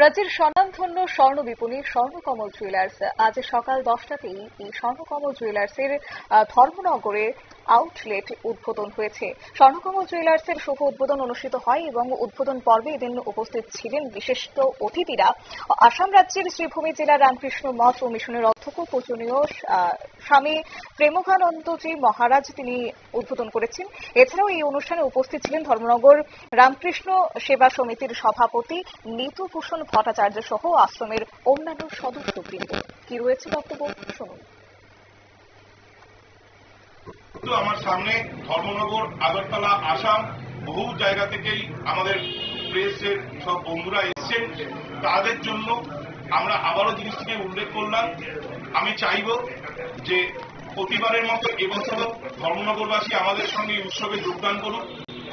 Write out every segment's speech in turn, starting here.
রাজ্যের স্বনামধন্য স্বর্ণ বিপণী স্বর্ণকমল জুয়েলার্স আজ সকাল 10টাতেই এই স্বর্ণকমল জুয়েলার্সের ধর্মনগরে আউটলেট উদ্বোধন হয়েছে। স্বর্ণকমল জুয়েলার্সের শুভ উদ্বোধন অনুষ্ঠিত হয় এবং উদ্বোধন পর্বে এদিন উপস্থিত ছিলেন বিশিষ্ট অতিথিরা। আসাম রাজ্যের শ্রীভূমি জেলার রামকৃষ্ণ মঠ ও মিশনের অধ্যক্ষ পূজনীয় স্বামী প্রেমকানন্দজি মহারাজ তিনি উদ্বোধন করেছেন। এছাড়াও এই অনুষ্ঠানে উপস্থিত ছিলেন ধর্মনগর রামকৃষ্ণ সেবা সমিতির সভাপতি নীতুভূষণ ভট্টাচার্য সহ আশ্রমের অন্যান্য সদস্যবৃন্দ। কি রয়েছে বক্তব্য শুনুন। আমার সামনে ধর্মনগর, আগরতলা, আসাম বহু জায়গা থেকেই আমাদের প্রেসের সব বন্ধুরা এসেছেন। তাদের জন্য আমরা আবারও জিনিসটিকে উল্লেখ করলাম। আমি চাইব যে প্রতিবারের মতো এবছরও ধর্মনগরবাসী আমাদের সঙ্গে এই উৎসবে যোগদান করুন।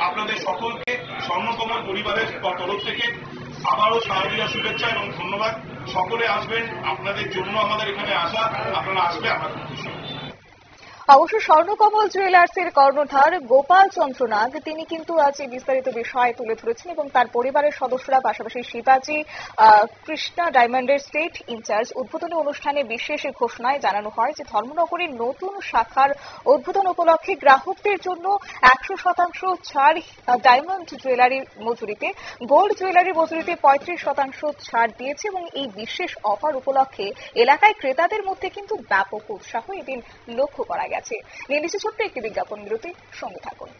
আপনাদের সকলকে স্বর্ণকমল পরিবারের তরফ থেকে আবারও শারদীয় শুভেচ্ছা এবং ধন্যবাদ। সকলে আসবেন, আপনাদের জন্য আমাদের এখানে আসা, আপনারা আসলে আমরা খুশি। অবশ্য স্বর্ণকমল জুয়েলার্সের কর্ণধার গোপাল চন্দ্র নাগ তিনি কিন্তু আজ এই বিস্তারিত বিষয় তুলে ধরেছেন এবং তার পরিবারের সদস্যরা পাশাপাশি শিবাজি কৃষ্ণা ডায়মন্ডের স্টেট ইনচার্জ উদ্বোধনী অনুষ্ঠানে বিশেষ ঘোষণায় জানানো হয় যে ধর্মনগরের নতুন শাখার উদ্বোধন উপলক্ষে গ্রাহকদের জন্য 100% ছাড়, ডায়মন্ড জুয়েলারি মজুরিতে, গোল্ড জুয়েলারি মজুরিতে 35% ছাড় দিয়েছে এবং এই বিশেষ অফার উপলক্ষে এলাকায় ক্রেতাদের মধ্যে কিন্তু ব্যাপক উৎসাহ এদিন লক্ষ্য করা গেছে। নিয়ে নিচ্ছে ছোট্ট একটি বিজ্ঞাপন বিরতি, সঙ্গে থাকুন।